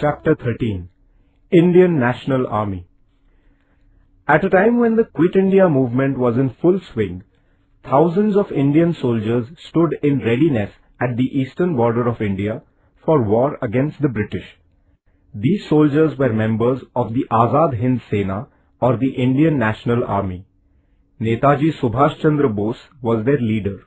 Chapter 13 Indian National Army. At a time when the Quit India movement was in full swing, thousands of Indian soldiers stood in readiness at the eastern border of India for war against the British. These soldiers were members of the Azad Hind Sena or the Indian National Army. Netaji Subhas Chandra Bose was their leader.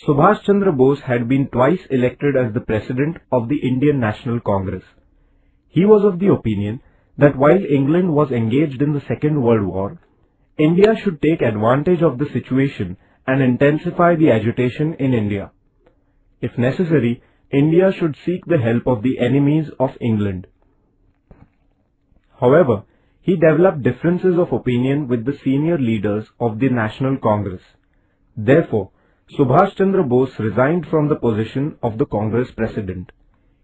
Subhas Chandra Bose had been twice elected as the president of the Indian National Congress. He was of the opinion that while England was engaged in the Second World War, India should take advantage of the situation and intensify the agitation in India. If necessary, India should seek the help of the enemies of England. However, he developed differences of opinion with the senior leaders of the National Congress. Therefore, Subhas Chandra Bose resigned from the position of the Congress president.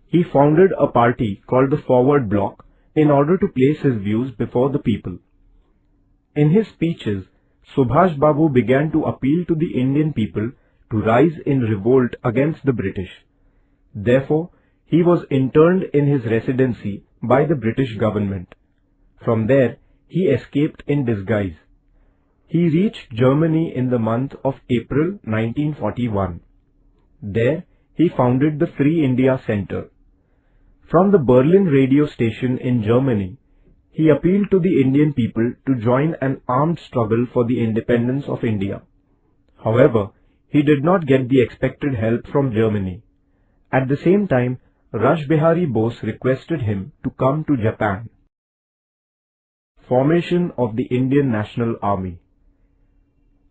He founded a party called the Forward Bloc in order to place his views before the people. In his speeches, Subhash Babu began to appeal to the Indian people to rise in revolt against the British. Therefore, he was interned in his residency by the British government. From there, he escaped in disguise. He reached Germany in the month of April 1941. There, he founded the Free India Center. From the Berlin radio station in Germany, he appealed to the Indian people to join an armed struggle for the independence of India. However, he did not get the expected help from Germany. At the same time, Rash Behari Bose requested him to come to Japan. Formation of the Indian National Army.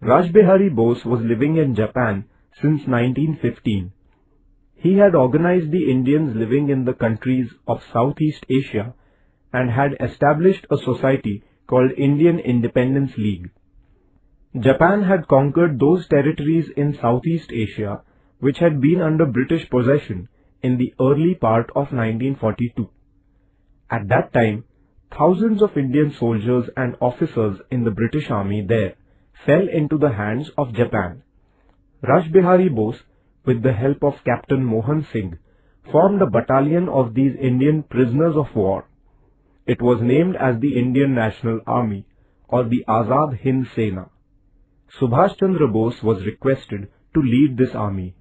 Rash Behari Bose was living in Japan since 1915. He had organized the Indians living in the countries of Southeast Asia and had established a society called Indian Independence League. Japan had conquered those territories in Southeast Asia which had been under British possession in the early part of 1942. At that time, thousands of Indian soldiers and officers in the British Army there fell into the hands of Japan. Rash Behari Bose, with the help of Captain Mohan Singh, formed a battalion of these Indian prisoners of war. It was named as the Indian National Army or the Azad Hind Sena. Subhas Chandra Bose was requested to lead this army.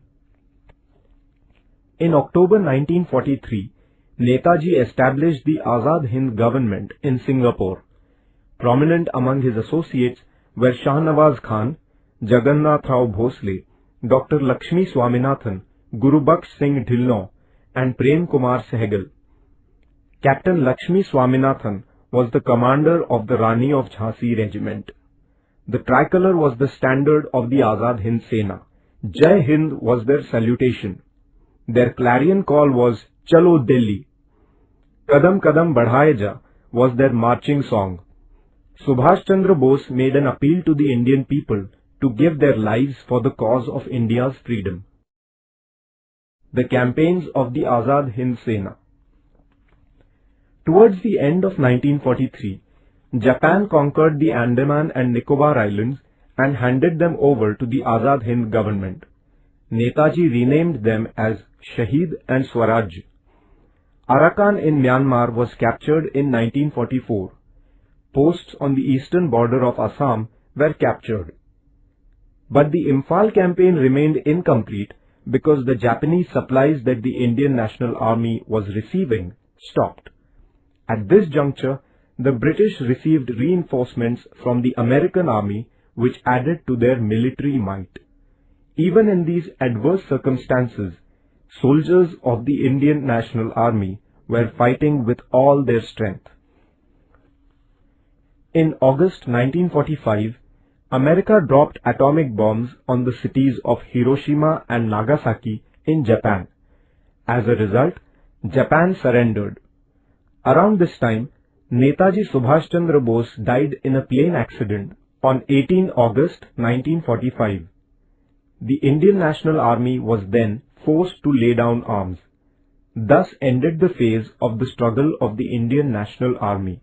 In October 1943, Netaji established the Azad Hind government in Singapore. Prominent among his associates were Shahnawaz Khan, Jagannath Rao Bhosle, Dr. Lakshmi Swaminathan, Guru Baksh Singh Dhillon, and Prem Kumar Sehgal. Captain Lakshmi Swaminathan was the commander of the Rani of Jhansi regiment. The tricolor was the standard of the Azad Hind Sena. Jai Hind was their salutation. Their clarion call was Chalo Delhi. Kadam Kadam Badhaye Ja was their marching song. Subhas Chandra Bose made an appeal to the Indian people to give their lives for the cause of India's freedom. The campaigns of the Azad Hind Sena. Towards the end of 1943, Japan conquered the Andaman and Nicobar Islands and handed them over to the Azad Hind government. Netaji renamed them as Shahid and Swaraj. Arakan in Myanmar was captured in 1944. Posts on the eastern border of Assam were captured. But the Imphal campaign remained incomplete because the Japanese supplies that the Indian National Army was receiving stopped. At this juncture, the British received reinforcements from the American Army which added to their military might. Even in these adverse circumstances, soldiers of the Indian National Army were fighting with all their strength. In August 1945, America dropped atomic bombs on the cities of Hiroshima and Nagasaki in Japan. As a result, Japan surrendered. Around this time, Netaji Subhas Chandra Bose died in a plane accident on 18 August 1945. The Indian National Army was then forced to lay down arms. Thus ended the phase of the struggle of the Indian National Army.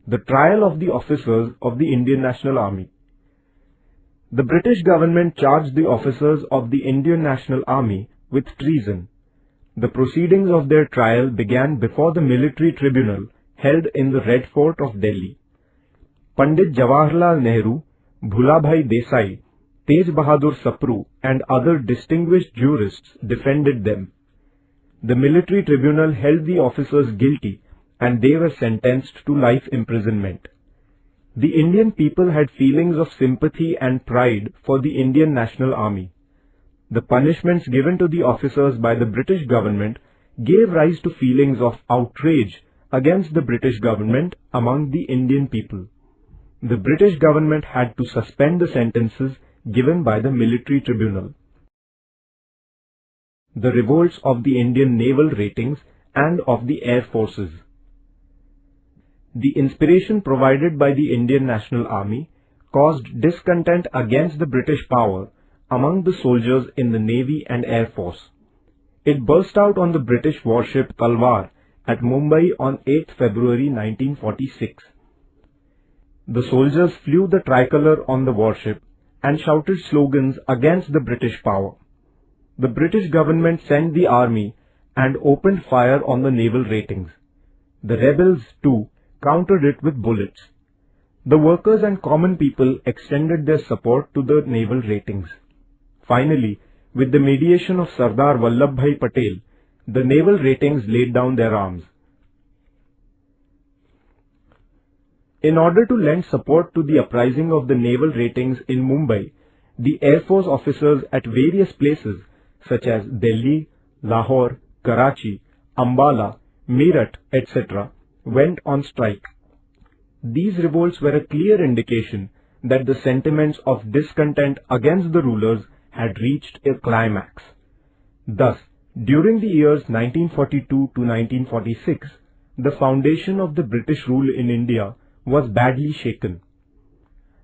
The trial of the officers of the Indian National Army. The British government charged the officers of the Indian National Army with treason. The proceedings of their trial began before the military tribunal held in the Red Fort of Delhi. Pandit Jawaharlal Nehru, Bhulabhai Desai, Tej Bahadur Sapru and other distinguished jurists defended them. The military tribunal held the officers guilty and they were sentenced to life imprisonment. The Indian people had feelings of sympathy and pride for the Indian National Army. The punishments given to the officers by the British government gave rise to feelings of outrage against the British government among the Indian people. The British government had to suspend the sentences given by the military tribunal. The revolts of the Indian naval ratings and of the air forces. The inspiration provided by the Indian National Army caused discontent against the British power among the soldiers in the Navy and Air Force. It burst out on the British warship Talwar at Mumbai on 8 February 1946. The soldiers flew the tricolour on the warship and shouted slogans against the British power. The British government sent the army and opened fire on the naval ratings. The rebels, too, countered it with bullets. The workers and common people extended their support to the naval ratings. Finally, with the mediation of Sardar Vallabhbhai Patel, the naval ratings laid down their arms. In order to lend support to the uprising of the naval ratings in Mumbai, the Air Force officers at various places such as Delhi, Lahore, Karachi, Ambala, Meerut, etc. went on strike. These revolts were a clear indication that the sentiments of discontent against the rulers had reached a climax. Thus, during the years 1942 to 1946, the foundation of the British rule in India was badly shaken.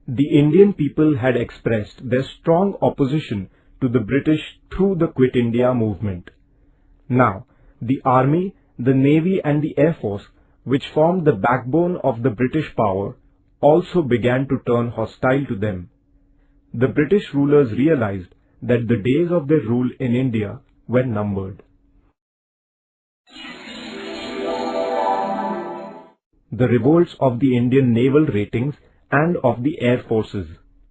The Indian people had expressed their strong opposition to the British through the Quit India movement. Now, the Army, the Navy and the Air Force, which formed the backbone of the British power, also began to turn hostile to them. The British rulers realized that the days of their rule in India were numbered. The revolts of the Indian naval ratings and of the air forces.